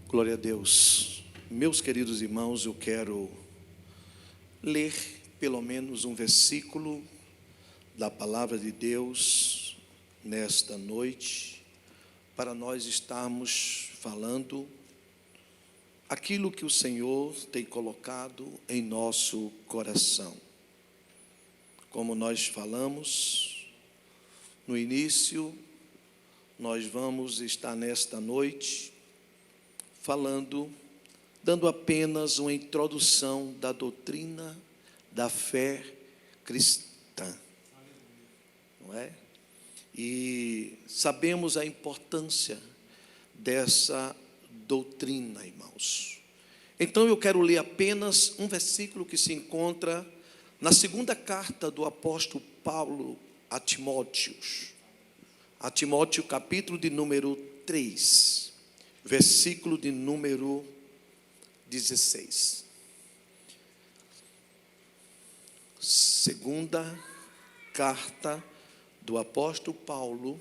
Glória a Deus. Meus queridos irmãos, eu quero ler pelo menos um versículo da palavra de Deus nesta noite, para nós estarmos falando aquilo que o Senhor tem colocado em nosso coração. Como nós falamos no início, nós vamos estar nesta noite dando apenas uma introdução da doutrina da fé cristã, não é? E sabemos a importância dessa doutrina, irmãos. Então eu quero ler apenas um versículo que se encontra na segunda carta do apóstolo Paulo a Timóteo, capítulo de número 3. Versículo de número 16. Segunda carta do apóstolo Paulo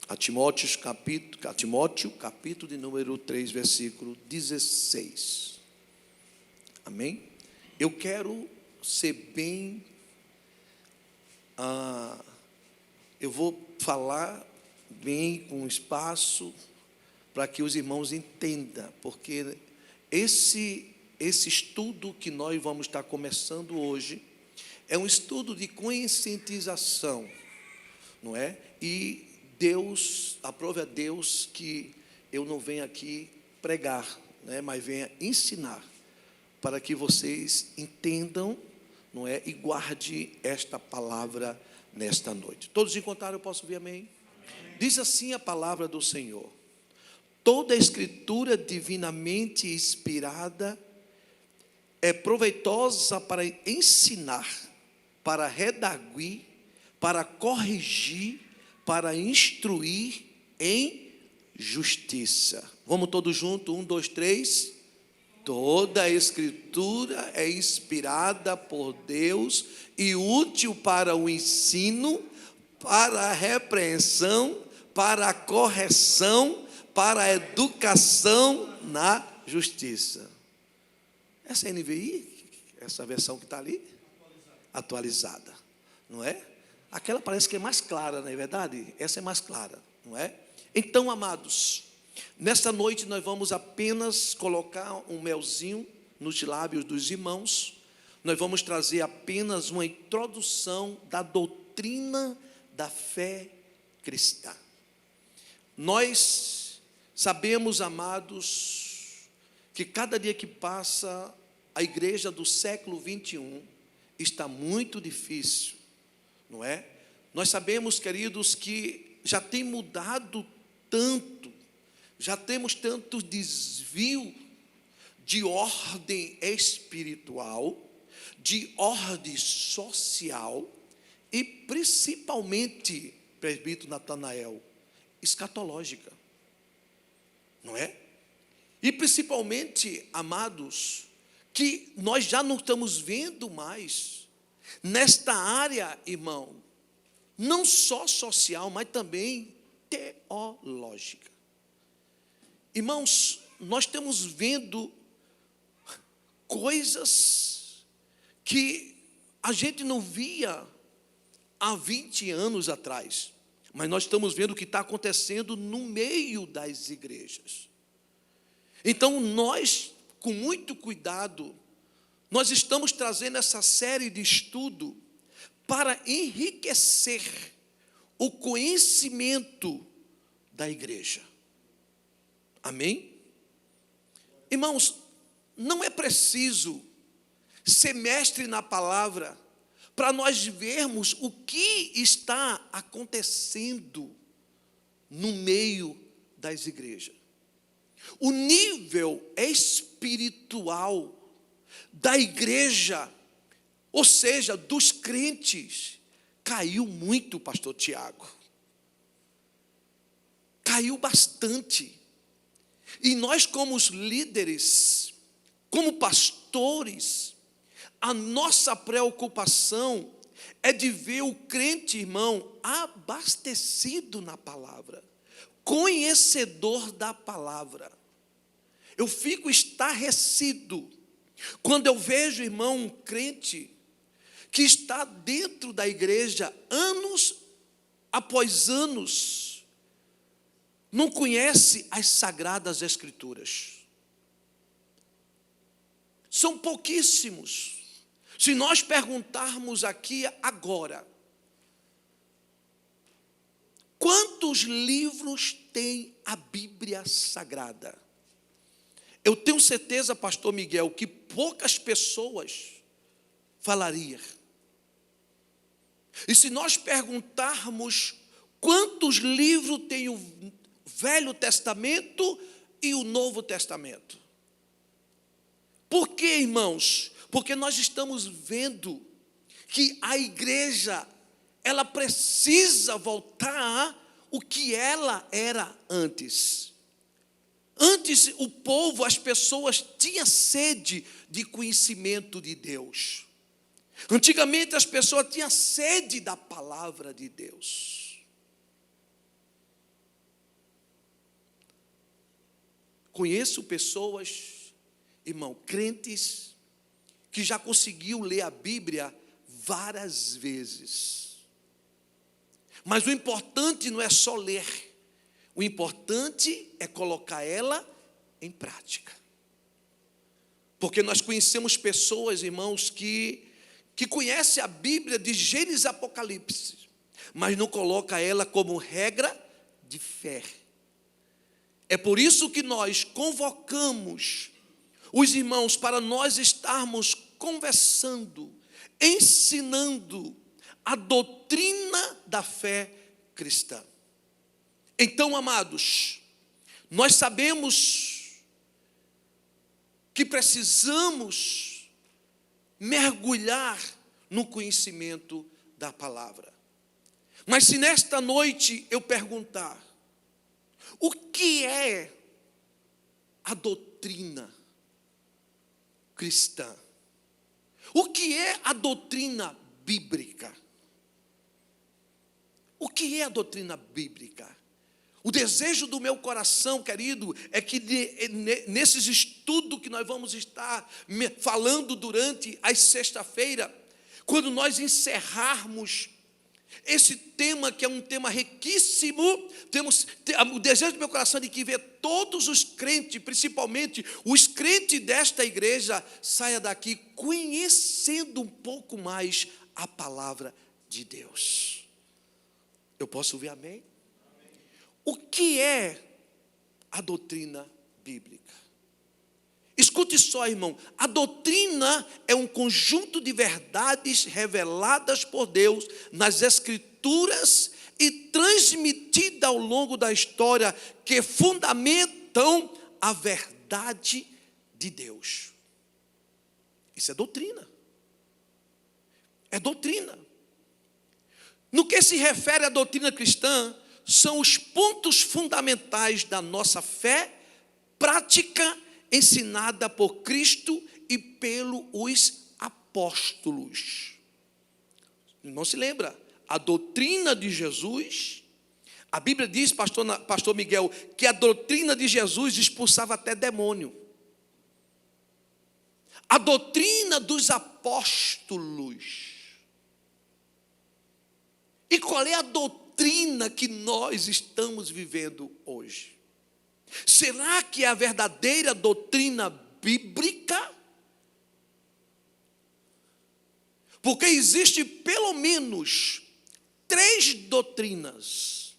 a Timóteo, capítulo de número 3, versículo 16. Amém? Eu quero ser bem... eu vou falar bem com espaço para que os irmãos entendam, porque esse estudo que nós vamos estar começando hoje é um estudo de conscientização, não é? E Deus, aprove a Deus que eu não venha aqui pregar, né, mas venha ensinar, para que vocês entendam, não é? E guarde esta palavra nesta noite. Todos encontraram, eu posso ouvir amém? Diz assim a palavra do Senhor: toda a escritura divinamente inspirada é proveitosa para ensinar, para redarguir, para corrigir, para instruir em justiça. Vamos todos juntos? 1, 2, 3. Toda a escritura é inspirada por Deus e útil para o ensino, para a repreensão, para a correção, para a educação na justiça. Essa NVI, essa versão que está ali, atualizada, não é? Aquela parece que é mais clara, não é verdade? Essa é mais clara, não é? Então, amados, nesta noite nós vamos apenas colocar um melzinho nos lábios dos irmãos. Nós vamos trazer apenas uma introdução da doutrina da fé cristã. Nós sabemos, amados, que cada dia que passa, a igreja do século 21 está muito difícil, não é? Nós sabemos, queridos, que já tem mudado tanto, já temos tanto desvio de ordem espiritual, de ordem social e principalmente, presbítero Natanael, escatológica, não é? E principalmente, amados, que nós já não estamos vendo mais nesta área, irmão, não só social, mas também teológica. Irmãos, nós estamos vendo coisas que a gente não via há 20 anos atrás, mas nós estamos vendo o que está acontecendo no meio das igrejas. Então nós, com muito cuidado, nós estamos trazendo essa série de estudo para enriquecer o conhecimento da igreja. Amém? Irmãos, não é preciso ser mestre na palavra para nós vermos o que está acontecendo no meio das igrejas. O nível espiritual da igreja, ou seja, dos crentes, caiu muito, pastor Tiago. Caiu bastante. E nós, como os líderes, como pastores, a nossa preocupação é de ver o crente, irmão, abastecido na palavra, conhecedor da palavra. Eu fico estarrecido quando eu vejo, irmão, um crente que está dentro da igreja anos após anos, não conhece as sagradas escrituras. São pouquíssimos. Se nós perguntarmos aqui agora, quantos livros tem a Bíblia Sagrada? Eu tenho certeza, pastor Miguel, que poucas pessoas falariam. E se nós perguntarmos quantos livros tem o Velho Testamento e o Novo Testamento? Por quê, irmãos? Porque nós estamos vendo que a igreja, ela precisa voltar o que ela era antes. Antes o povo, as pessoas tinham sede de conhecimento de Deus. Antigamente as pessoas tinham sede da palavra de Deus. Conheço pessoas, irmão, crentes, que já conseguiu ler a Bíblia várias vezes. Mas o importante não é só ler. O importante é colocar ela em prática. Porque nós conhecemos pessoas, irmãos, que conhecem a Bíblia de Gênesis e Apocalipse, mas não coloca ela como regra de fé. É por isso que nós convocamos os irmãos para nós estarmos conversando, ensinando a doutrina da fé cristã. Então, amados, nós sabemos que precisamos mergulhar no conhecimento da palavra. Mas se nesta noite eu perguntar, o que é a doutrina cristã? O que é a doutrina bíblica? O que é a doutrina bíblica? O desejo do meu coração, querido, é que nesses estudos que nós vamos estar falando durante as sexta-feira, quando nós encerrarmos esse tema, que é um tema riquíssimo, o desejo do meu coração é de que ver todos os crentes, principalmente os crentes desta igreja, saia daqui conhecendo um pouco mais a palavra de Deus. Eu posso ouvir amém? O que é a doutrina bíblica? Escute só, irmão, a doutrina é um conjunto de verdades reveladas por Deus nas Escrituras e transmitida ao longo da história que fundamentam a verdade de Deus. Isso é doutrina. É doutrina. No que se refere à doutrina cristã, são os pontos fundamentais da nossa fé prática ensinada por Cristo e pelos apóstolos. Não se lembra? A doutrina de Jesus, a Bíblia diz, pastor Miguel, que a doutrina de Jesus expulsava até demônio. A doutrina dos apóstolos. E qual é a doutrina que nós estamos vivendo hoje? Será que é a verdadeira doutrina bíblica? Porque existe pelo menos 3 doutrinas: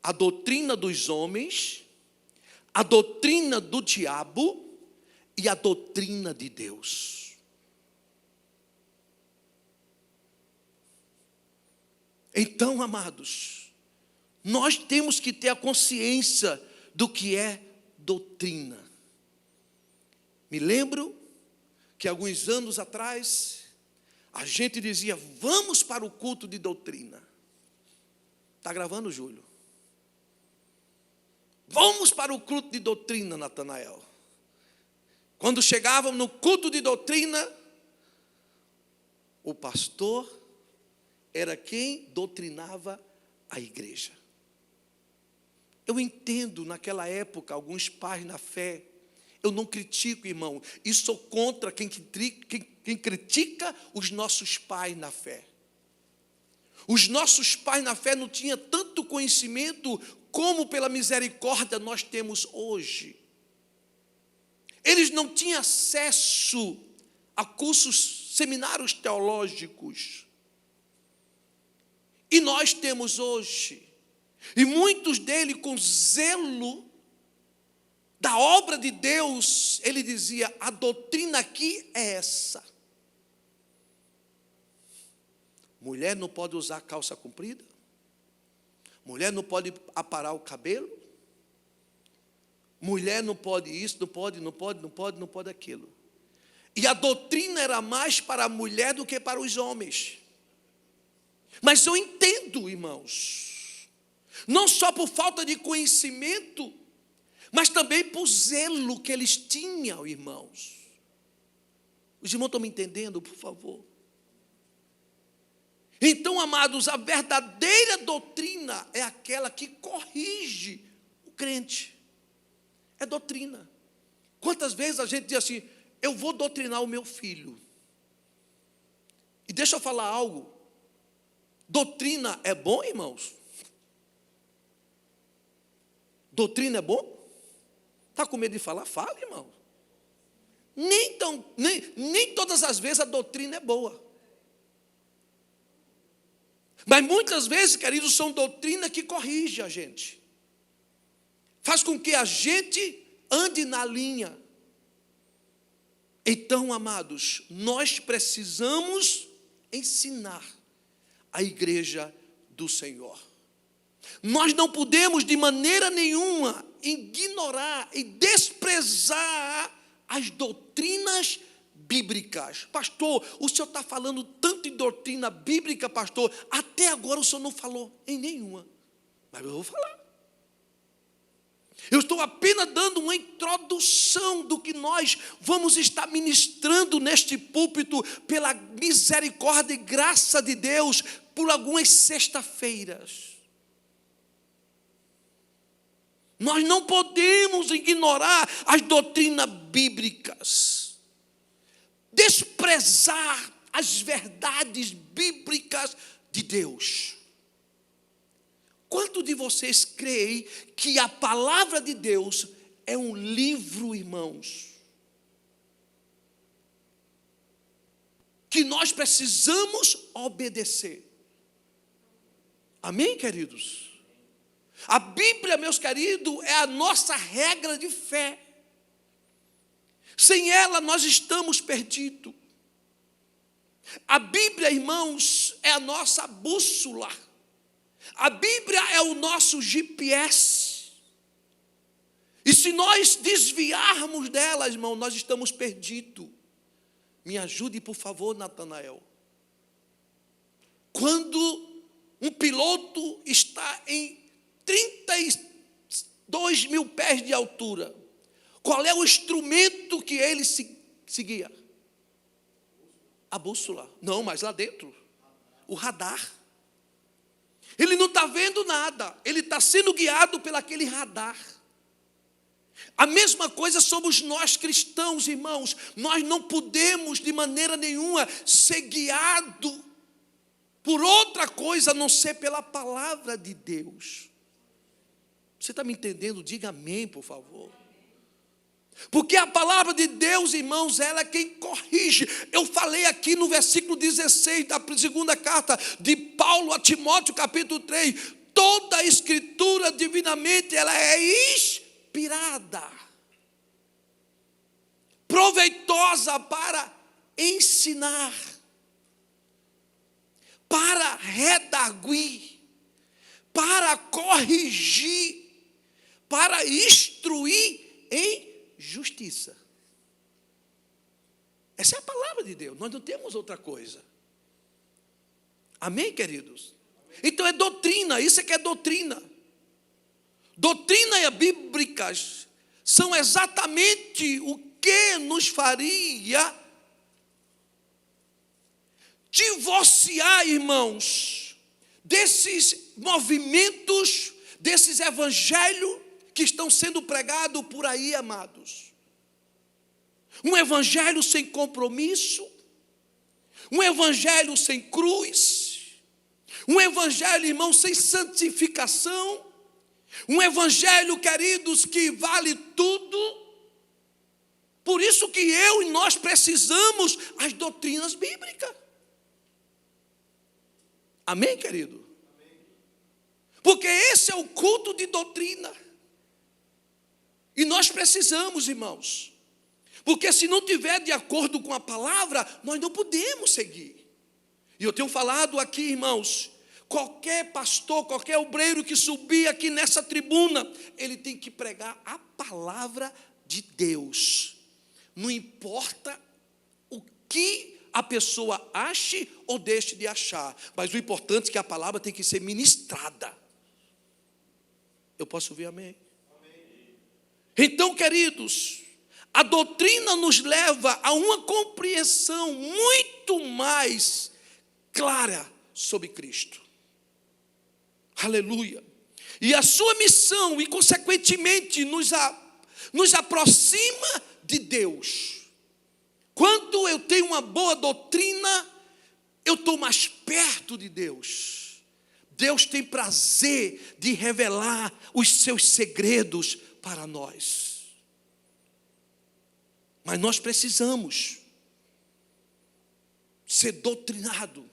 a doutrina dos homens, a doutrina do diabo e a doutrina de Deus. Então, amados, nós temos que ter a consciência do que é doutrina. Me lembro que alguns anos atrás, a gente dizia, vamos para o culto de doutrina. Está gravando, Júlio? Vamos para o culto de doutrina, Natanael. Quando chegávamos no culto de doutrina, o pastor era quem doutrinava a igreja. Eu entendo, naquela época, alguns pais na fé. Eu não critico, irmão, e sou contra quem critica os nossos pais na fé. Os nossos pais na fé não tinham tanto conhecimento como pela misericórdia nós temos hoje. Eles não tinham acesso a cursos, seminários teológicos. E nós temos hoje. E muitos deles, com zelo da obra de Deus, ele dizia: a doutrina aqui é essa. Mulher não pode usar calça comprida. Mulher não pode aparar o cabelo. Mulher não pode isso, não pode aquilo. E a doutrina era mais para a mulher do que para os homens. Mas eu entendo, irmãos, não só por falta de conhecimento, mas também por zelo que eles tinham, irmãos. Os irmãos estão me entendendo, por favor? Então, amados, a verdadeira doutrina é aquela que corrige o crente. É doutrina. Quantas vezes a gente diz assim: eu vou doutrinar o meu filho. E deixa eu falar algo. Doutrina é bom, irmãos? Doutrina é bom? Está com medo de falar? Fala, irmão. Nem todas as vezes a doutrina é boa. Mas muitas vezes, queridos, são doutrina que corrige a gente. Faz com que a gente ande na linha. Então, amados, nós precisamos ensinar a igreja do Senhor. Nós não podemos de maneira nenhuma ignorar e desprezar as doutrinas bíblicas. Pastor, o senhor está falando tanto em doutrina bíblica, pastor, até agora o senhor não falou em nenhuma, mas eu vou falar. Eu estou apenas dando uma introdução do que nós vamos estar ministrando neste púlpito, pela misericórdia e graça de Deus, por algumas sexta-feiras. Nós não podemos ignorar as doutrinas bíblicas, desprezar as verdades bíblicas de Deus. Quantos de vocês creem que a palavra de Deus é um livro, irmãos, que nós precisamos obedecer? Amém, queridos? A Bíblia, meus queridos, é a nossa regra de fé. Sem ela nós estamos perdidos. A Bíblia, irmãos, é a nossa bússola. A Bíblia é o nosso GPS. E se nós desviarmos dela, irmão, nós estamos perdidos. Me ajude, por favor, Natanael. Quando um piloto está em 32 mil pés de altura, qual é o instrumento que ele seguia? A bússola. Não, mas lá dentro, o radar. Ele não está vendo nada, ele está sendo guiado por aquele radar. A mesma coisa somos nós cristãos, irmãos. Nós não podemos de maneira nenhuma ser guiados por outra coisa a não ser pela palavra de Deus. Você está me entendendo? Diga amém, por favor. Porque a palavra de Deus, irmãos, ela é quem corrige. Eu falei aqui no versículo 16 da segunda carta de Paulo a Timóteo, capítulo 3. Toda a escritura divinamente, ela é inspirada, proveitosa para ensinar, para redarguir, para corrigir, para instruir em justiça. Essa é a palavra de Deus, nós não temos outra coisa. Amém, queridos? Então é doutrina, isso é que é doutrina. Doutrinas bíblicas são exatamente o que nos faria divorciar, irmãos, desses movimentos, desses evangelhos que estão sendo pregados por aí, amados. Um evangelho sem compromisso, um evangelho sem cruz, um evangelho, irmão, sem santificação, um evangelho, queridos, que vale tudo. Por isso que eu e nós precisamos as doutrinas bíblicas. Amém, querido? Porque esse é o culto de doutrina. E nós precisamos, irmãos. Porque se não tiver de acordo com a palavra, nós não podemos seguir. E eu tenho falado aqui, irmãos, qualquer pastor, qualquer obreiro que subir aqui nessa tribuna, ele tem que pregar a palavra de Deus. Não importa o que a pessoa ache ou deixe de achar, mas o importante é que a palavra tem que ser ministrada. Eu posso ouvir amém? Amém. Então, queridos, a doutrina nos leva a uma compreensão muito mais clara sobre Cristo. Aleluia. E a sua missão, e consequentemente nos aproxima de Deus. Quando eu tenho uma boa doutrina, eu estou mais perto de Deus. Deus tem prazer de revelar os seus segredos para nós. Mas nós precisamos ser doutrinados.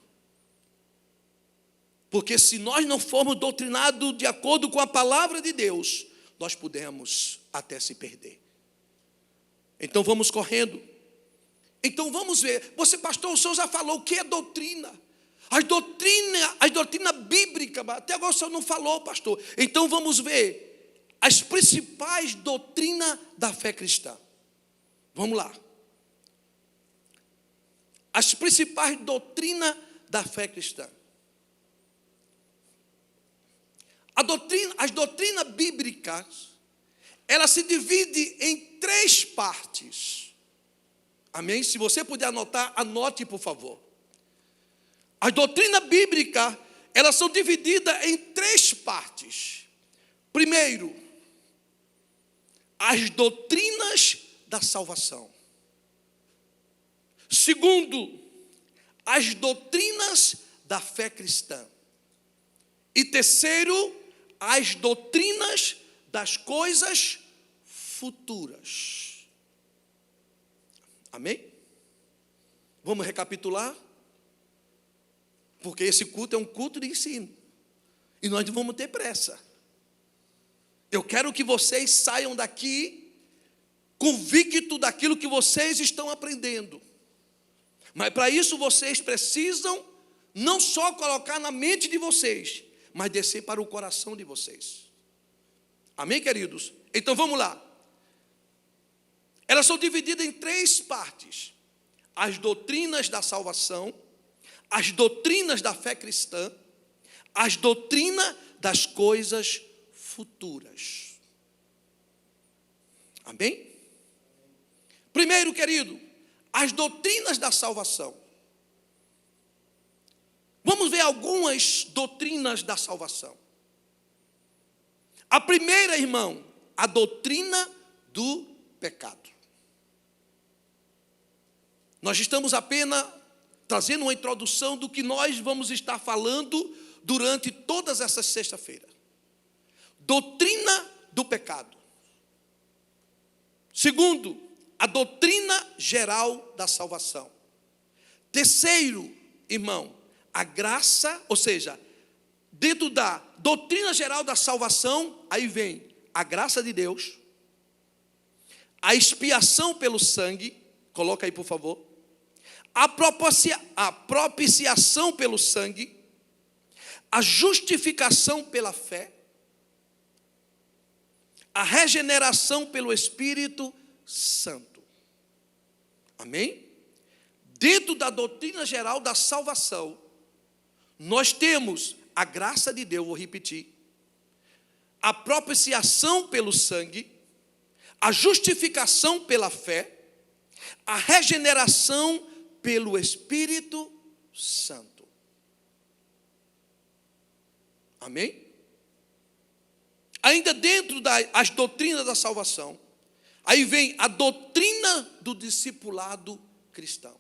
Porque se nós não formos doutrinados de acordo com a palavra de Deus, nós podemos até se perder. Então vamos correndo. Então vamos ver. Você, pastor, o senhor já falou o que é doutrina. As doutrinas bíblicas, até agora o senhor não falou, pastor. Então vamos ver as principais doutrinas da fé cristã. Vamos lá. As principais doutrinas da fé cristã. As doutrinas bíblicas, ela se divide em 3 partes. Amém? Se você puder anotar, anote, por favor. As doutrinas bíblicas, elas são divididas em 3 partes. Primeiro, as doutrinas da salvação. Segundo, as doutrinas da fé cristã. E terceiro, as doutrinas das coisas futuras. Amém? Vamos recapitular? Porque esse culto é um culto de ensino. E nós não vamos ter pressa. Eu quero que vocês saiam daqui convictos daquilo que vocês estão aprendendo. Mas para isso vocês precisam não só colocar na mente de vocês, mas descer para o coração de vocês. Amém, queridos? Então vamos lá. Elas são divididas em 3 partes. As doutrinas da salvação, as doutrinas da fé cristã, as doutrinas das coisas futuras. Amém? Primeiro, querido, as doutrinas da salvação. Vamos ver algumas doutrinas da salvação. A primeira, irmão, a doutrina do pecado. Nós estamos apenas trazendo uma introdução do que nós vamos estar falando durante todas essas sexta-feiras. Doutrina do pecado. Segundo, a doutrina geral da salvação. Terceiro, irmão, a graça, ou seja, dentro da doutrina geral da salvação, aí vem a graça de Deus, a expiação pelo sangue, coloca aí por favor, a propiciação pelo sangue, a justificação pela fé, a regeneração pelo Espírito Santo. Amém? Dentro da doutrina geral da salvação, nós temos a graça de Deus, vou repetir, a propiciação pelo sangue, a justificação pela fé, a regeneração pelo Espírito Santo. Amém? Ainda dentro das doutrinas da salvação, aí vem a doutrina do discipulado cristão.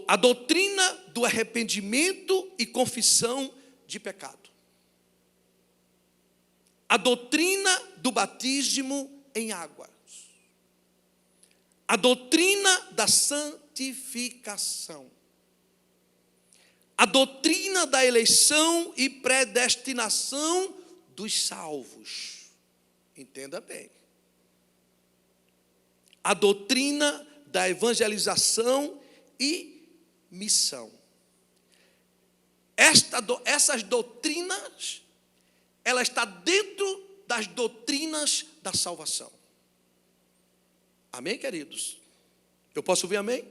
A doutrina do arrependimento e confissão de pecado. A doutrina do batismo em águas. A doutrina da santificação. A doutrina da eleição e predestinação dos salvos. Entenda bem. A doutrina da evangelização e missão. Essas doutrinas, ela está dentro das doutrinas da salvação. Amém, queridos? Eu posso ouvir amém?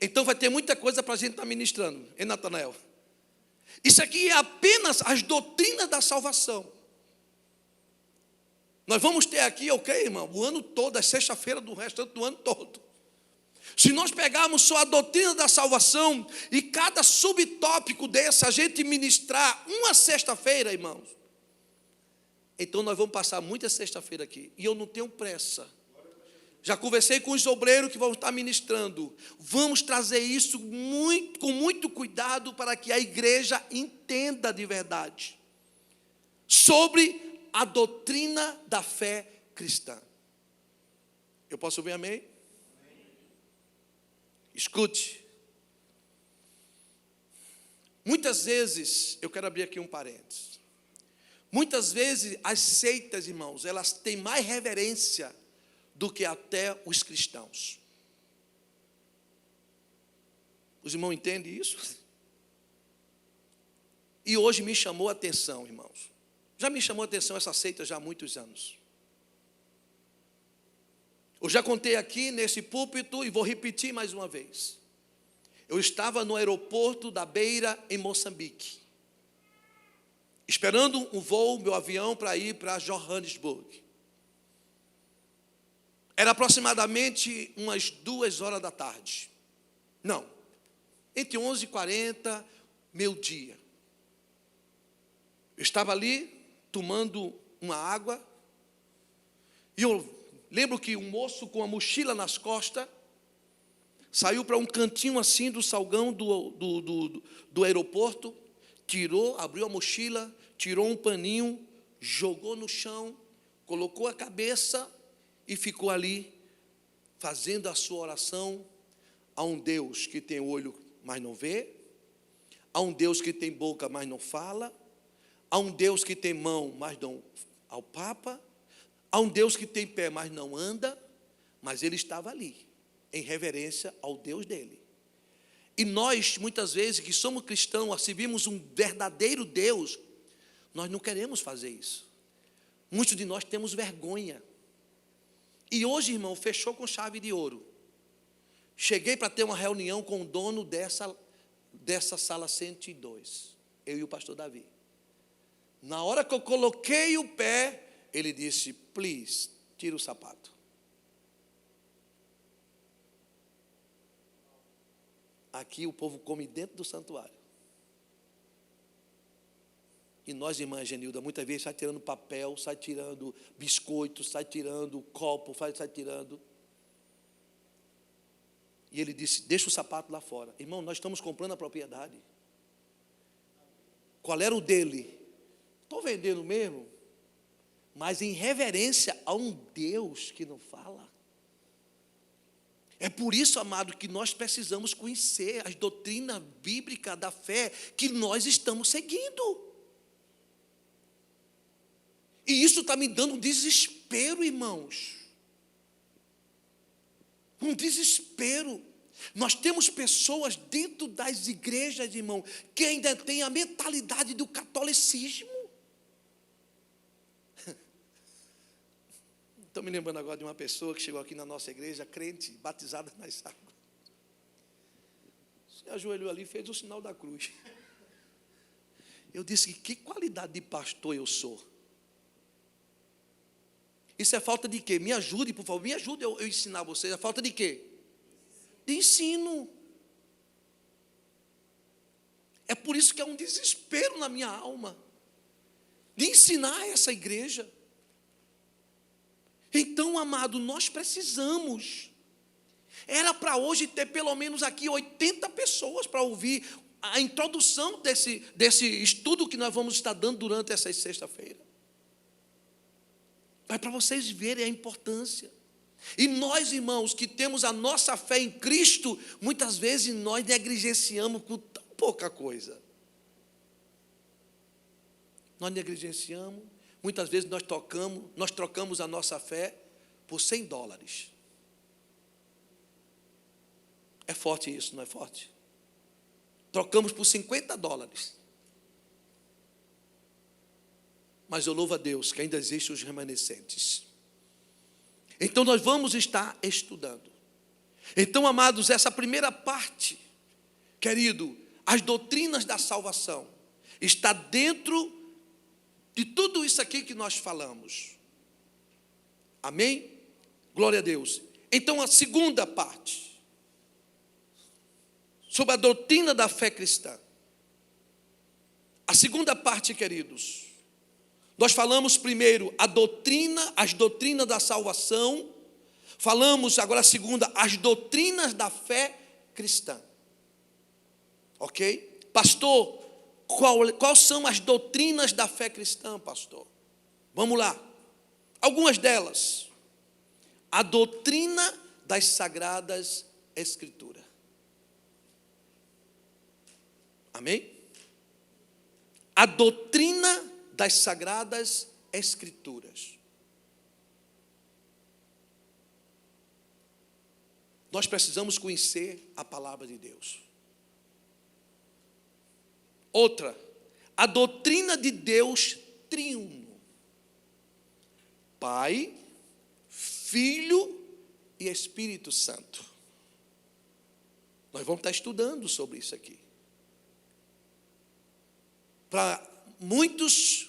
Então vai ter muita coisa para a gente estar ministrando, hein, Natanael? Isso aqui é apenas as doutrinas da salvação. Nós vamos ter aqui, ok, irmão, o ano todo, a sexta-feira do restante do ano todo. Se nós pegarmos só a doutrina da salvação e cada subtópico desse a gente ministrar uma sexta-feira, irmãos, então nós vamos passar muita sexta-feira aqui. E eu não tenho pressa. Já conversei com os obreiros que vão estar ministrando. Vamos trazer isso com muito cuidado para que a igreja entenda de verdade sobre a doutrina da fé cristã. Eu posso ouvir amém? Escute. Muitas vezes, eu quero abrir aqui um parênteses. Muitas vezes as seitas, irmãos, elas têm mais reverência do que até os cristãos. Os irmãos entendem isso? E hoje me chamou a atenção, irmãos. Já me chamou a atenção essa seita já há muitos anos. Eu já contei aqui nesse púlpito e vou repetir mais uma vez. Eu estava no aeroporto da Beira, em Moçambique, esperando um voo, meu avião, para ir para Johannesburg. Era aproximadamente umas 2 horas da tarde. Não, entre 11h40, meio-dia. Eu estava ali, tomando uma água, e eu lembro que um moço com a mochila nas costas, saiu para um cantinho assim do salgão do aeroporto, tirou, abriu a mochila, tirou um paninho, jogou no chão, colocou a cabeça e ficou ali, fazendo a sua oração a um Deus que tem olho, mas não vê, a um Deus que tem boca, mas não fala, a um Deus que tem mão, mas não apalpa, a um Deus que tem pé, mas não anda, mas ele estava ali, em reverência ao Deus dele. E nós, muitas vezes, que somos cristãos, servimos um verdadeiro Deus, nós não queremos fazer isso. Muitos de nós temos vergonha. E hoje, irmão, fechou com chave de ouro. Cheguei para ter uma reunião com o dono dessa sala 102, eu e o pastor Davi. Na hora que eu coloquei o pé, ele disse, please, tira o sapato. Aqui o povo come dentro do santuário. E nós, irmã Genilda, muitas vezes sai tirando papel, sai tirando biscoito, sai tirando copo, sai tirando. E ele disse, deixa o sapato lá fora. Irmão, nós estamos comprando a propriedade. Qual era o dele? Estou vendendo mesmo, mas em reverência a um Deus que não fala. É por isso, amado, que nós precisamos conhecer as doutrinas bíblicas da fé que nós estamos seguindo. E isso está me dando um desespero, irmãos. Um desespero. Nós temos pessoas dentro das igrejas, irmão, que ainda têm a mentalidade do catolicismo. Estou me lembrando agora de uma pessoa que chegou aqui na nossa igreja, crente, batizada nas águas. Se ajoelhou ali e fez o sinal da cruz. Eu disse, que qualidade de pastor eu sou? Isso é falta de quê? Me ajude, por favor, me ajude eu ensinar vocês. É falta de quê? De ensino. É por isso que é um desespero na minha alma. de ensinar essa igreja. Então, amado, nós precisamos. Era para hoje ter pelo menos aqui 80 pessoas para ouvir a introdução desse estudo que nós vamos estar dando durante essa sexta-feira. Mas para vocês verem a importância. E nós, irmãos, que temos a nossa fé em Cristo, muitas vezes nós negligenciamos com tão pouca coisa. Nós negligenciamos, muitas vezes nós trocamos a nossa fé por $100. É forte isso, não é forte? Trocamos por $50. Mas eu louvo a Deus que ainda existem os remanescentes. Então nós vamos estar estudando. Então, amados, essa primeira parte, querido, as doutrinas da salvação, está dentro de tudo isso aqui que nós falamos. Amém? Glória a Deus. Então, a segunda parte, sobre a doutrina da fé cristã. A segunda parte, queridos, nós falamos primeiro as doutrinas da salvação. Falamos agora a segunda, as doutrinas da fé cristã. Ok? Pastor, quais são as doutrinas da fé cristã, pastor? Vamos lá. Algumas delas. A doutrina das Sagradas Escrituras. Amém? A doutrina das Sagradas Escrituras. Nós precisamos conhecer a palavra de Deus. Outra, a doutrina de Deus triuno. Pai, Filho e Espírito Santo. Nós vamos estar estudando sobre isso aqui. Para muitos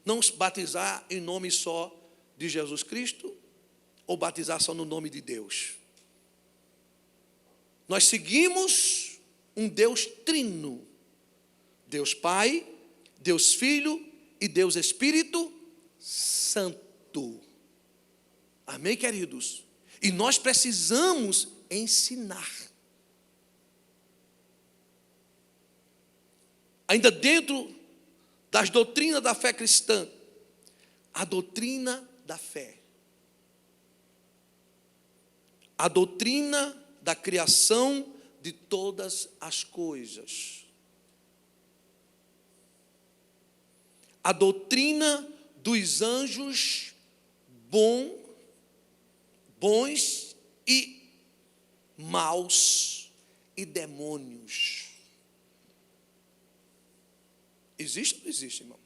não se batizar em nome só de Jesus Cristo, ou batizar só no nome de Deus. Nós seguimos um Deus trino. Deus Pai, Deus Filho e Deus Espírito Santo. Amém, queridos? E nós precisamos ensinar. Ainda dentro das doutrinas da fé cristã, a doutrina da fé. A doutrina da criação de todas as coisas. A doutrina dos anjos bons e maus e demônios. Existe ou não existe, irmão?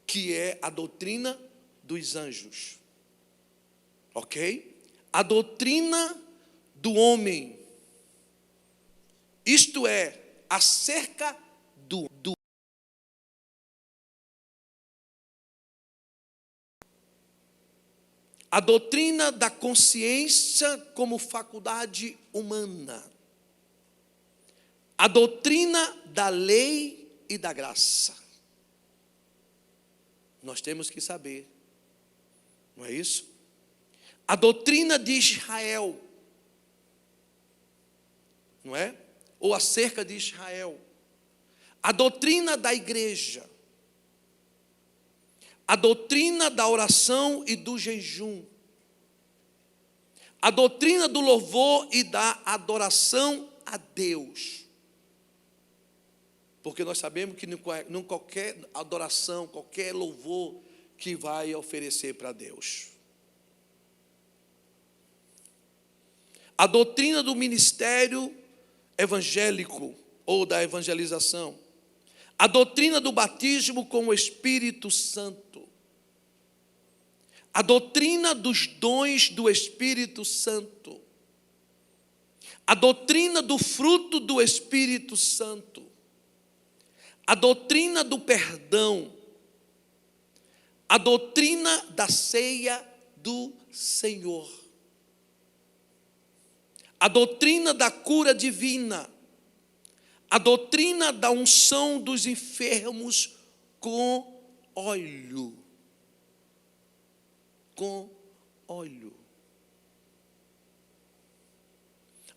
Que é a doutrina dos anjos. Ok? A doutrina do homem. Isto é, acerca do a doutrina da consciência como faculdade humana. A doutrina da lei e da graça. Nós temos que saber, não é isso? A doutrina de Israel, não é? Ou acerca de Israel. A doutrina da igreja. A doutrina da oração e do jejum. A doutrina do louvor e da adoração a Deus. Porque nós sabemos que não qualquer adoração, qualquer louvor que vai oferecer para Deus. A doutrina do ministério evangélico ou da evangelização. A doutrina do batismo com o Espírito Santo. A doutrina dos dons do Espírito Santo. A doutrina do fruto do Espírito Santo. A doutrina do perdão. A doutrina da ceia do Senhor. A doutrina da cura divina. A doutrina da unção dos enfermos com óleo. Com óleo.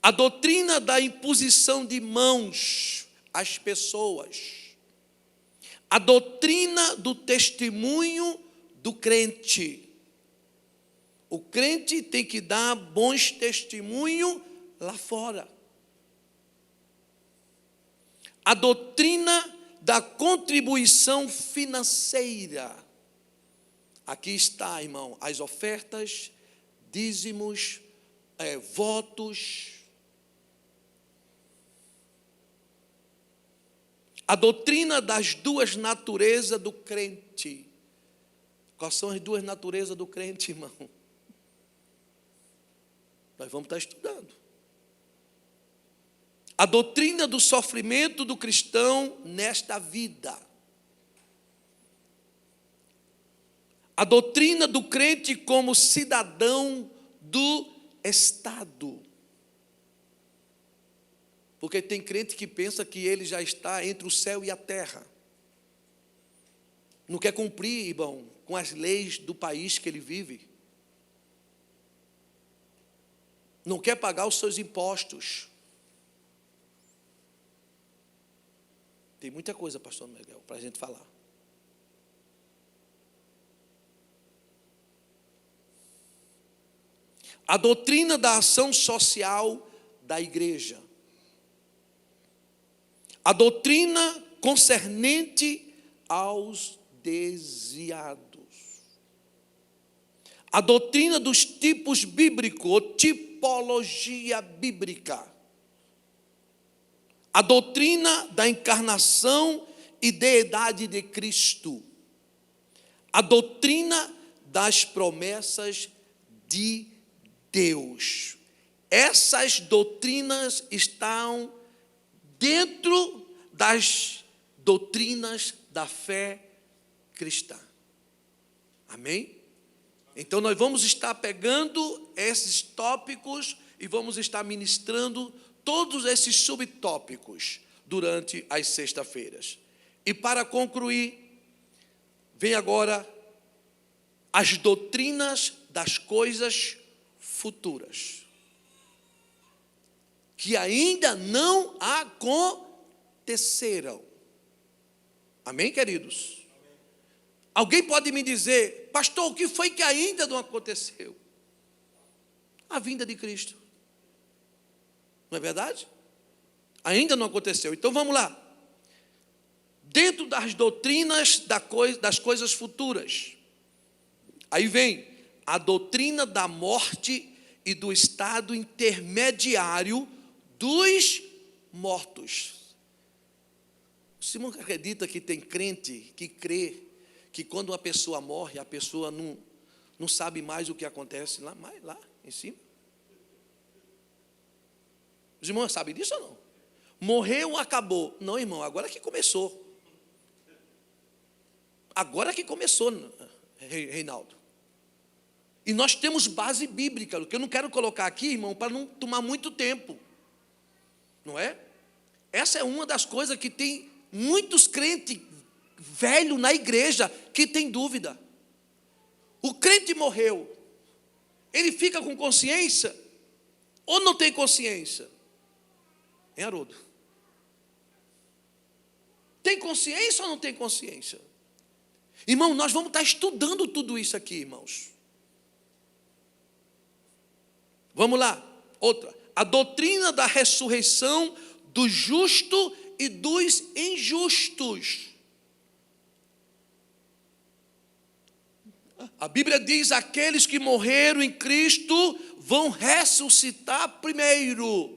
A doutrina da imposição de mãos às pessoas. A doutrina do testemunho do crente. O crente tem que dar bons testemunhos lá fora. A doutrina da contribuição financeira. Aqui está, irmão, as ofertas, dízimos, votos. A doutrina das duas naturezas do crente. Quais são as duas naturezas do crente, irmão? Nós vamos estar estudando. A doutrina do sofrimento do cristão nesta vida. A doutrina do crente como cidadão do Estado. Porque tem crente que pensa que ele já está entre o céu e a terra. Não quer cumprir, irmão, com as leis do país que ele vive. Não quer pagar os seus impostos. Tem muita coisa, pastor Miguel, para a gente falar. A doutrina da ação social da igreja. A doutrina concernente aos desviados. A doutrina dos tipos bíblicos, ou tipologia bíblica. A doutrina da encarnação e deidade de Cristo. A doutrina das promessas de Deus. Essas doutrinas estão dentro das doutrinas da fé cristã. Amém? Então nós vamos estar pegando esses tópicos e vamos estar ministrando todos esses subtópicos durante as sextas-feiras. E para concluir, vem agora as doutrinas das coisas futuras, que ainda não aconteceram. Amém, queridos? Amém. Alguém pode me dizer, pastor, o que foi que ainda não aconteceu? A vinda de Cristo. Não é verdade? Ainda não aconteceu. Então vamos lá. Dentro das doutrinas das coisas futuras, aí vem a doutrina da morte e do estado intermediário dos mortos. O Simão acredita que tem crente que crê que quando uma pessoa morre, a pessoa não sabe mais o que acontece lá em cima? Os irmãos sabem disso ou não? Morreu, acabou. Não, irmão, agora que começou. Agora que começou, Reinaldo. E nós temos base bíblica, que eu não quero colocar aqui, irmão, para não tomar muito tempo. Não é? Essa é uma das coisas que tem muitos crentes velhos na igreja que tem dúvida. O crente morreu. Ele fica com consciência ou não tem consciência? Hein, Haroldo? Tem consciência ou não tem consciência? Irmão, nós vamos estar estudando tudo isso aqui, irmãos. Vamos lá, outra. A doutrina da ressurreição do justo e dos injustos. A Bíblia diz: aqueles que morreram em Cristo vão ressuscitar primeiro.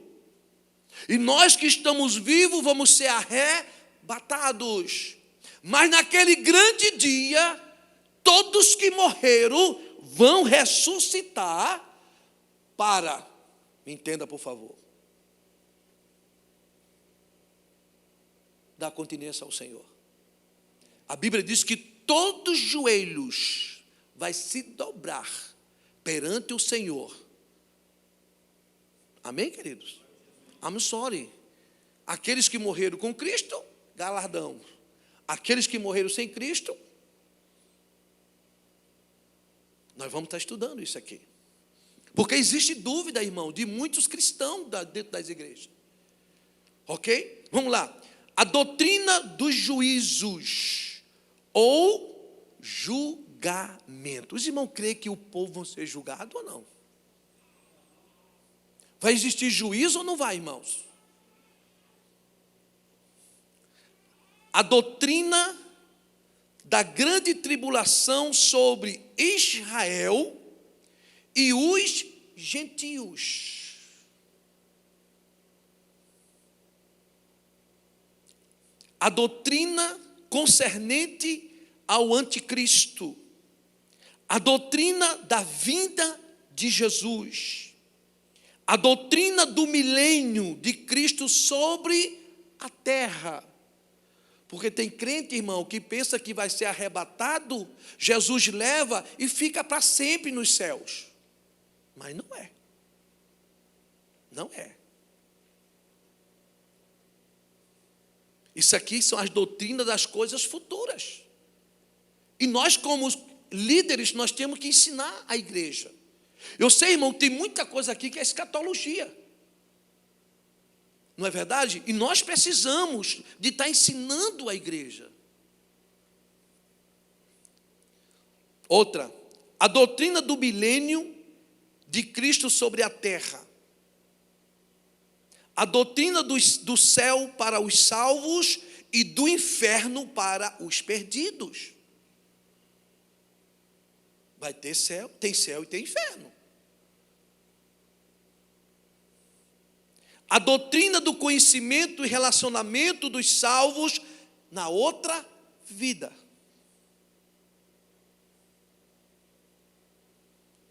E nós que estamos vivos vamos ser arrebatados. Mas naquele grande dia, todos que morreram vão ressuscitar para, me entenda por favor, dar continência ao Senhor. A Bíblia diz que todos os joelhos vai se dobrar perante o Senhor. Amém, queridos? I'm sorry. Aqueles que morreram com Cristo, galardão. Aqueles que morreram sem Cristo, nós vamos estar estudando isso aqui. Porque existe dúvida, irmão, de muitos cristãos dentro das igrejas. Ok? Vamos lá. A doutrina dos juízos ou julgamento. Os irmãos creem que o povo vai ser julgado ou não? Vai existir juízo ou não vai, irmãos? A doutrina da grande tribulação sobre Israel e os gentios. A doutrina concernente ao anticristo. A doutrina da vinda de Jesus. A doutrina do milênio de Cristo sobre a terra. Porque tem crente, irmão, que pensa que vai ser arrebatado, Jesus leva e fica para sempre nos céus. Mas não é. Não é. Isso aqui são as doutrinas das coisas futuras. E nós, como líderes, nós temos que ensinar a igreja. Eu sei, irmão, tem muita coisa aqui que é escatologia. Não é verdade? E nós precisamos de estar ensinando a igreja. Outra, a doutrina do milênio de Cristo sobre a terra. A doutrina do céu para os salvos e do inferno para os perdidos. Vai ter céu e tem inferno. A doutrina do conhecimento e relacionamento dos salvos na outra vida.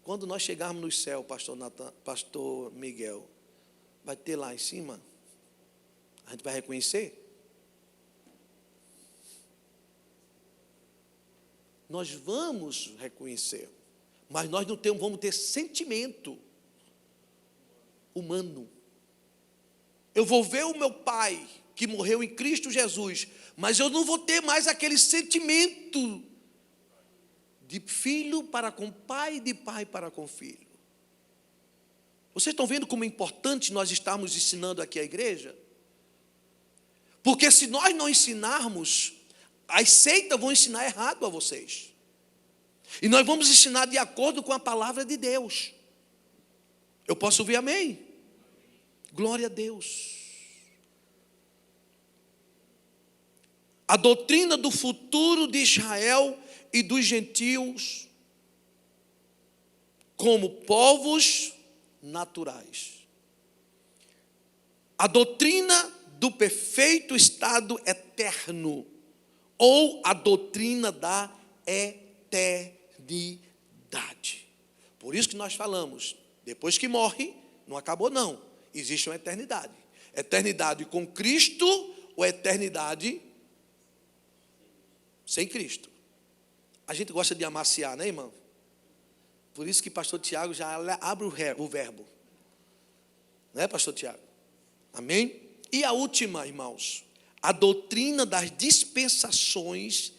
Quando nós chegarmos no céu, pastor Miguel, vai ter lá em cima, a gente vai reconhecer? Nós vamos reconhecer, mas nós não vamos ter sentimento humano. Eu vou ver o meu pai, que morreu em Cristo Jesus, mas eu não vou ter mais aquele sentimento de filho para com pai, de pai para com filho. Vocês estão vendo como é importante nós estarmos ensinando aqui a igreja? Porque se nós não ensinarmos, as seitas vão ensinar errado a vocês. E nós vamos ensinar de acordo com a palavra de Deus. Eu posso ouvir amém? Glória a Deus. A doutrina do futuro de Israel e dos gentios como povos naturais. A doutrina do perfeito estado eterno, ou a doutrina da eternidade. Por isso que nós falamos, depois que morre, não acabou não, existe uma eternidade. Eternidade com Cristo ou eternidade sem Cristo. A gente gosta de amaciar, né, irmão? Por isso que pastor Tiago já abre o verbo. Né, pastor Tiago? Amém? E a última, irmãos, a doutrina das dispensações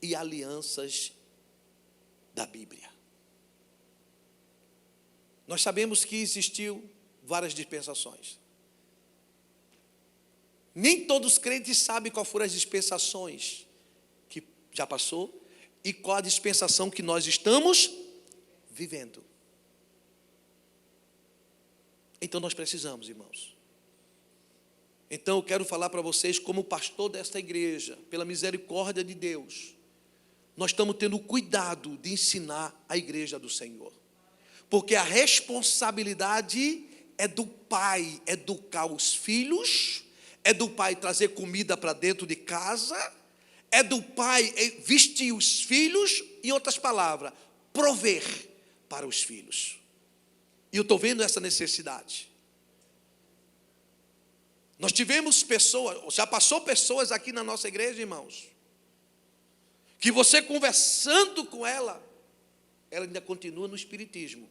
e alianças da Bíblia. Nós sabemos que existiu várias dispensações. Nem todos os crentes sabem qual foram as dispensações que já passou e qual a dispensação que nós estamos vivendo. Então nós precisamos, irmãos. Então eu quero falar para vocês, como pastor desta igreja, pela misericórdia de Deus, nós estamos tendo cuidado de ensinar a igreja do Senhor. Porque a responsabilidade é do pai educar os filhos, é do pai trazer comida para dentro de casa, é do pai vestir os filhos, em outras palavras, prover para os filhos. E eu estou vendo essa necessidade. Nós tivemos pessoas, já passou pessoas aqui na nossa igreja, irmãos, que você conversando com ela ainda continua no espiritismo.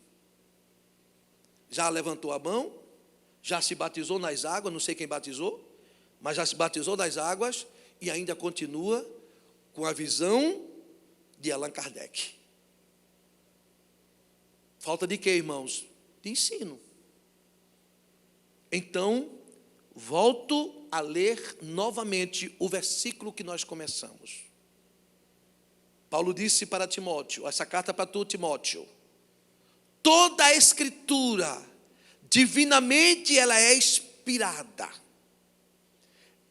Já levantou a mão, já se batizou nas águas, não sei quem batizou, mas já se batizou nas águas e ainda continua com a visão de Allan Kardec. Falta de quê, irmãos? De ensino. Então, volto a ler novamente o versículo que nós começamos. Paulo disse para Timóteo, essa carta para tu, Timóteo: toda a escritura, divinamente ela é inspirada,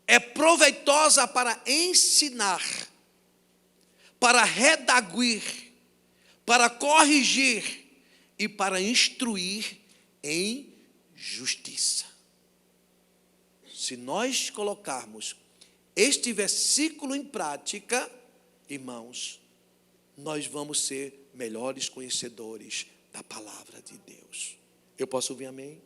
é proveitosa para ensinar, para redaguir, para corrigir e para instruir em justiça. Se nós colocarmos este versículo em prática, irmãos, nós vamos ser melhores conhecedores da palavra de Deus. Eu posso ouvir amém?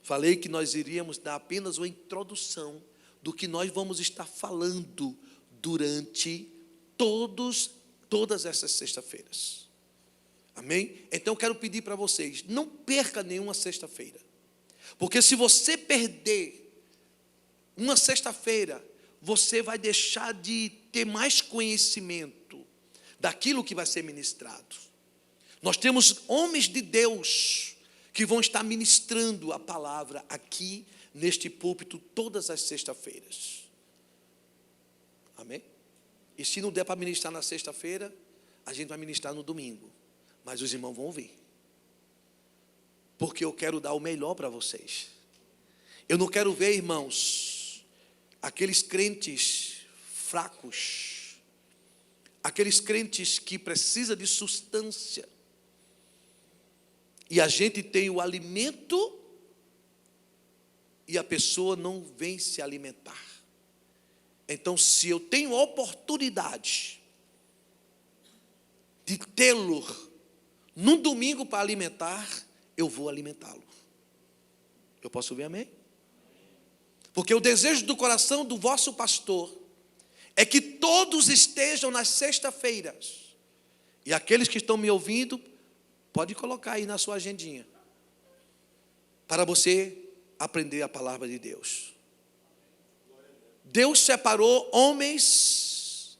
Falei que nós iríamos dar apenas uma introdução do que nós vamos estar falando durante todas essas sextas-feiras. Amém? Então eu quero pedir para vocês, não perca nenhuma sexta-feira. Porque se você perder uma sexta-feira, você vai deixar de ter mais conhecimento daquilo que vai ser ministrado. Nós temos homens de Deus que vão estar ministrando a palavra aqui neste púlpito todas as sextas-feiras. Amém? E se não der para ministrar na sexta-feira, a gente vai ministrar no domingo. Mas os irmãos vão ouvir. Porque eu quero dar o melhor para vocês. Eu não quero ver, irmãos, aqueles crentes fracos, aqueles crentes que precisam de substância, e a gente tem o alimento e a pessoa não vem se alimentar. Então, se eu tenho a oportunidade de tê-lo num domingo para alimentar, eu vou alimentá-lo. Eu posso ouvir amém? Porque o desejo do coração do vosso pastor é que todos estejam nas sextas-feiras. E aqueles que estão me ouvindo, pode colocar aí na sua agendinha, para você aprender a palavra de Deus. Deus separou homens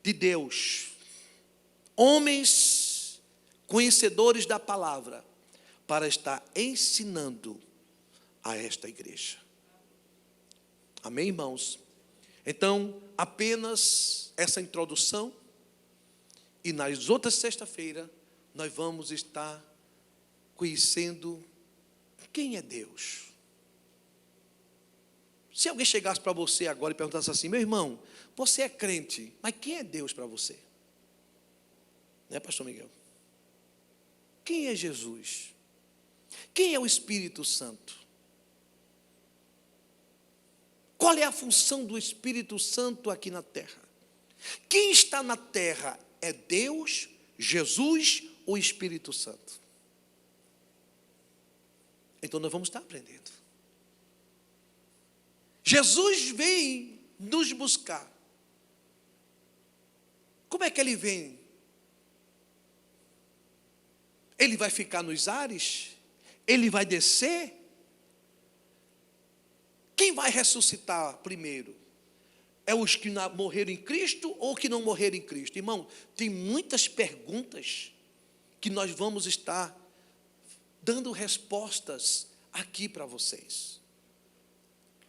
de Deus, homens conhecedores da palavra, para estar ensinando a esta igreja. Amém, irmãos? Então, apenas essa introdução, e nas outras sexta-feiras, nós vamos estar conhecendo quem é Deus. Se alguém chegasse para você agora e perguntasse assim: meu irmão, você é crente, mas quem é Deus para você? Né, pastor Miguel? Quem é Jesus? Quem é o Espírito Santo? Qual é a função do Espírito Santo aqui na terra? Quem está na terra é Deus, Jesus ou Espírito Santo? Então nós vamos estar aprendendo. Jesus vem nos buscar. Como é que ele vem? Ele vai ficar nos ares? Ele vai descer? Quem vai ressuscitar primeiro? É os que morreram em Cristo ou que não morreram em Cristo? Irmão, tem muitas perguntas que nós vamos estar dando respostas aqui para vocês.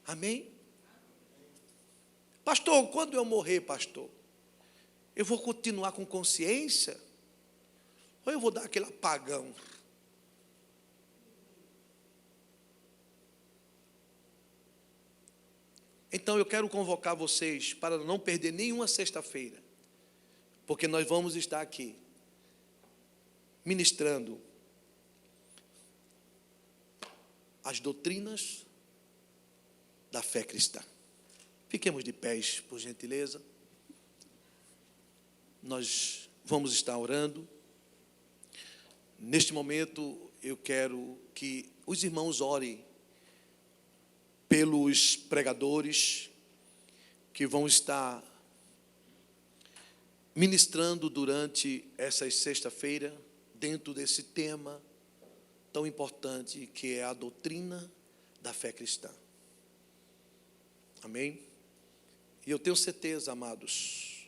Amém? Pastor, quando eu morrer, pastor, eu vou continuar com consciência? Ou eu vou dar aquele apagão? Então eu quero convocar vocês para não perder nenhuma sexta-feira, porque nós vamos estar aqui ministrando as doutrinas da fé cristã. Fiquemos de pés, por gentileza. Nós vamos estar orando. Neste momento, eu quero que os irmãos orem pelos pregadores que vão estar ministrando durante essa sexta-feira, dentro desse tema tão importante que é a doutrina da fé cristã. Amém? E eu tenho certeza, amados,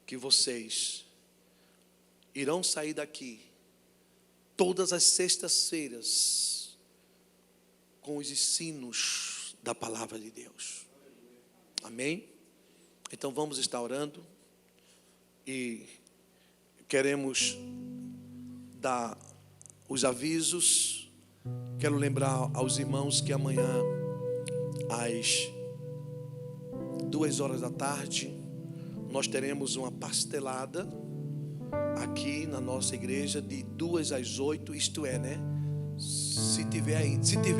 que vocês irão sair daqui todas as sextas-feiras com os ensinos da palavra de Deus. Amém? Então vamos estar orando e queremos dar os avisos. Quero lembrar aos irmãos que amanhã às 14h nós teremos uma pastelada aqui na nossa igreja de 2 às 8, isto é, né? Se tiver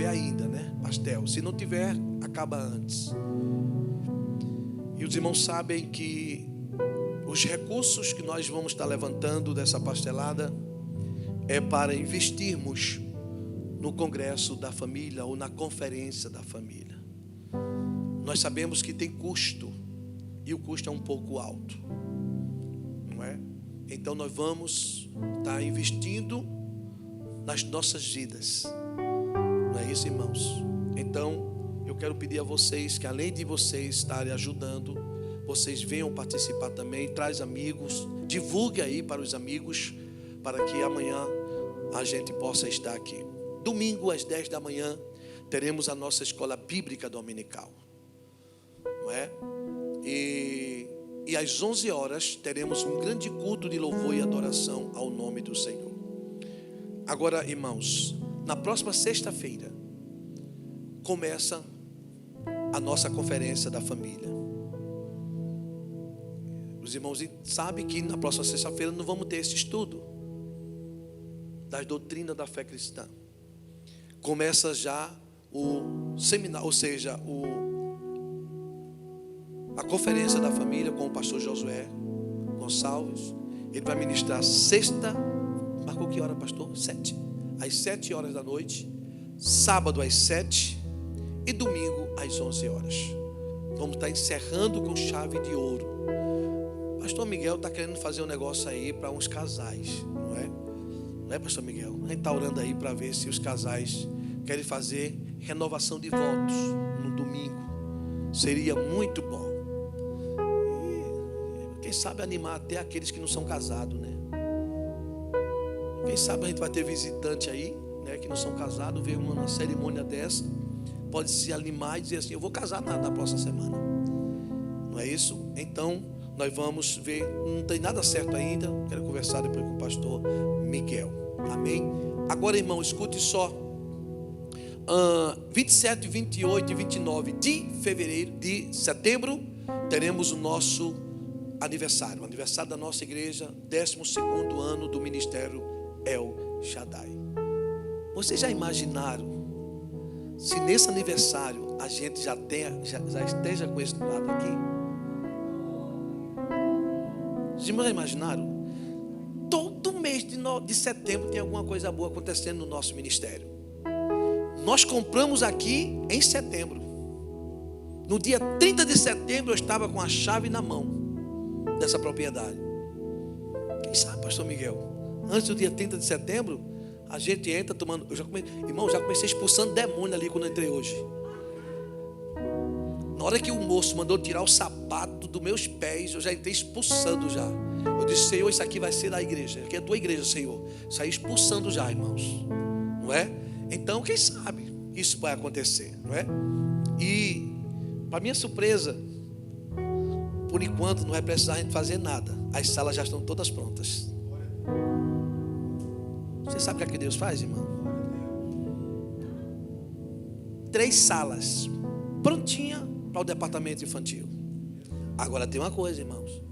ainda, né? Pastel. Se não tiver, acaba antes. E os irmãos sabem que os recursos que nós vamos estar levantando dessa pastelada é para investirmos no congresso da família ou na conferência da família. Nós sabemos que tem custo e o custo é um pouco alto, não é? Então nós vamos estar investindo nas nossas vidas, não é isso, irmãos? Então eu quero pedir a vocês que, além de vocês estarem ajudando, vocês venham participar também, traz amigos, divulgue aí para os amigos, para que amanhã a gente possa estar aqui. Domingo às 10 da manhã teremos a nossa escola bíblica dominical, não é? E às 11 horas teremos um grande culto de louvor e adoração ao nome do Senhor. Agora, irmãos, na próxima sexta-feira começa a nossa conferência da família. Os irmãos sabem que na próxima sexta-feira não vamos ter esse estudo das doutrinas da fé cristã. Começa já o seminário, ou seja, a conferência da família com o pastor Josué Gonçalves. Ele vai ministrar sexta, marcou que hora, pastor? 7, às 7 horas da noite, sábado às 7 e domingo às 11 horas. Vamos estar encerrando com chave de ouro. Pastor Miguel está querendo fazer um negócio aí para uns casais, não é? Não é, pastor Miguel? A gente está orando aí para ver se os casais querem fazer renovação de votos no domingo. Seria muito bom. E quem sabe animar até aqueles que não são casados, né? Quem sabe a gente vai ter visitante aí, né, que não são casados, ver uma cerimônia dessa, pode se animar e dizer assim: eu vou casar na próxima semana. Não é isso? Então nós vamos ver. Não tem nada certo ainda. Quero conversar depois com o pastor Miguel. Amém? Agora, irmão, escute só. 27, 28 e 29 de setembro teremos o nosso aniversário. O aniversário da nossa igreja, 12º ano do ministério El Shaddai. Vocês já imaginaram se nesse aniversário a gente já esteja com esse lado aqui? Vocês já imaginaram? Todo mês de setembro tem alguma coisa boa acontecendo no nosso ministério. Nós compramos aqui em setembro. No dia 30 de setembro eu estava com a chave na mão dessa propriedade. Quem sabe, pastor Miguel, antes do dia 30 de setembro a gente entra tomando. Irmão, já comecei expulsando demônio ali quando eu entrei hoje. Na hora que o moço mandou tirar o sapato dos meus pés, eu já entrei expulsando já. Eu disse: Senhor, isso aqui vai ser da igreja, aqui é a tua igreja, Senhor. Saí expulsando já, irmãos. Não é? Então, quem sabe isso vai acontecer, não é? E, para minha surpresa, por enquanto não vai precisar a gente fazer nada. As salas já estão todas prontas. Você sabe o que é que Deus faz, irmão? 3 salas prontinha para o departamento infantil. Agora tem uma coisa, irmãos.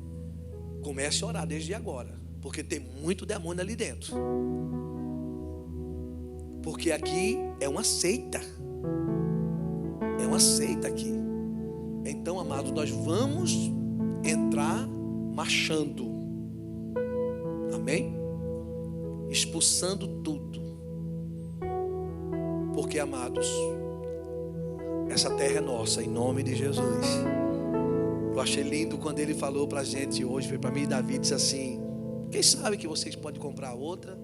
Comece a orar desde agora, porque tem muito demônio ali dentro. Porque aqui é uma seita. É uma seita aqui. Então, amados, nós vamos entrar marchando. Amém? Expulsando tudo. Porque, amados, essa terra é nossa, em nome de Jesus. Eu achei lindo quando ele falou para a gente hoje, foi para mim e Davi, disse assim: quem sabe que vocês podem comprar outra?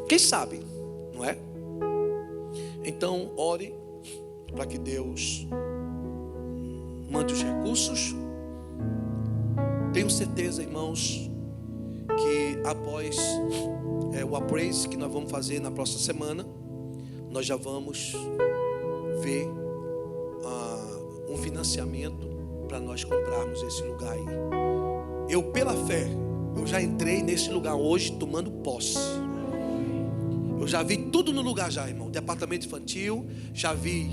Quem sabe, não é? Então, ore para que Deus mande os recursos. Tenho certeza, irmãos, que após o appraise que nós vamos fazer na próxima semana, nós já vamos ver um financiamento para nós comprarmos esse lugar aí. Eu, pela fé, eu já entrei nesse lugar hoje tomando posse. Eu já vi tudo no lugar já, irmão. Departamento infantil, já vi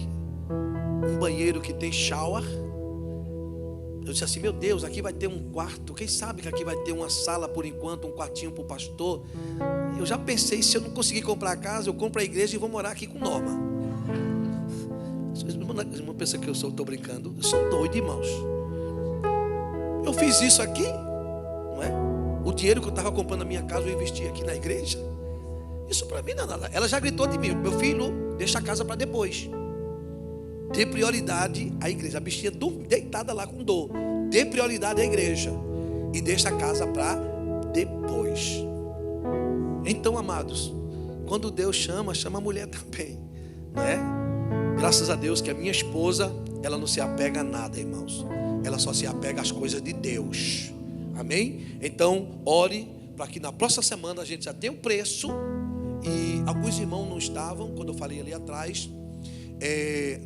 um banheiro que tem shower. Eu disse assim, meu Deus, aqui vai ter um quarto. Quem sabe que aqui vai ter uma sala por enquanto, um quartinho para o pastor. Eu já pensei, se eu não conseguir comprar a casa, eu compro a igreja e vou morar aqui com Norma. Uma pessoa que eu estou brincando, eu sou doido, irmãos. Eu fiz isso aqui, não é? O dinheiro que eu estava comprando a minha casa, eu investi aqui na igreja. Isso para mim não é nada. Ela já gritou de mim, meu filho, deixa a casa para depois. Dê prioridade à igreja. A bichinha deitada lá com dor. Dê prioridade à igreja. E deixa a casa para depois. Então, amados, quando Deus chama, chama a mulher também, não é? Graças a Deus que a minha esposa, ela não se apega a nada, irmãos. Ela só se apega às coisas de Deus. Amém? Então, ore para que na próxima semana a gente já tenha o preço. E alguns irmãos não estavam, quando eu falei ali atrás.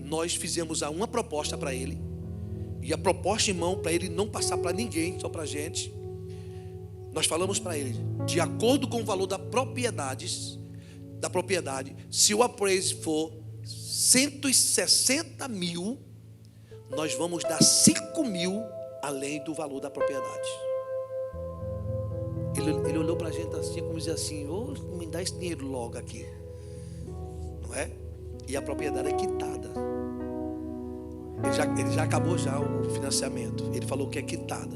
Nós fizemos uma proposta para ele. E a proposta, irmão, para ele não passar para ninguém, só para a gente. Nós falamos para ele, de acordo com o valor da propriedade, se o appraise for 160 mil, nós vamos dar 5 mil além do valor da propriedade. Ele olhou para a gente assim, como dizia assim, me dá esse dinheiro logo aqui, não é? E a propriedade é quitada. Ele já acabou já o financiamento. Ele falou que é quitada.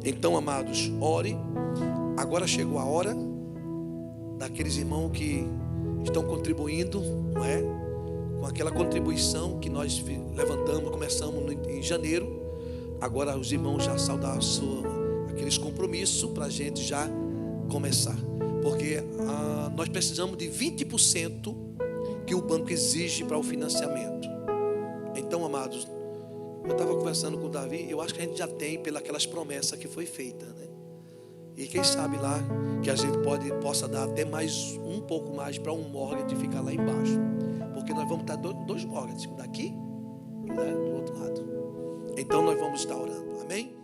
Então, amados, ore. Agora chegou a hora daqueles irmãos que estão contribuindo, não é? Com aquela contribuição que nós levantamos, começamos em janeiro. Agora os irmãos já saudaram aqueles compromissos para a gente já começar. Porque nós precisamos de 20% que o banco exige para o financiamento. Então, amados, eu estava conversando com o Davi, eu acho que a gente já tem pelas promessas que foi feita, né? E quem sabe lá que a gente possa dar até mais um pouco mais para um mortgage ficar lá embaixo, porque nós vamos estar dois mortgages, um daqui e do outro lado. Então nós vamos estar orando, amém?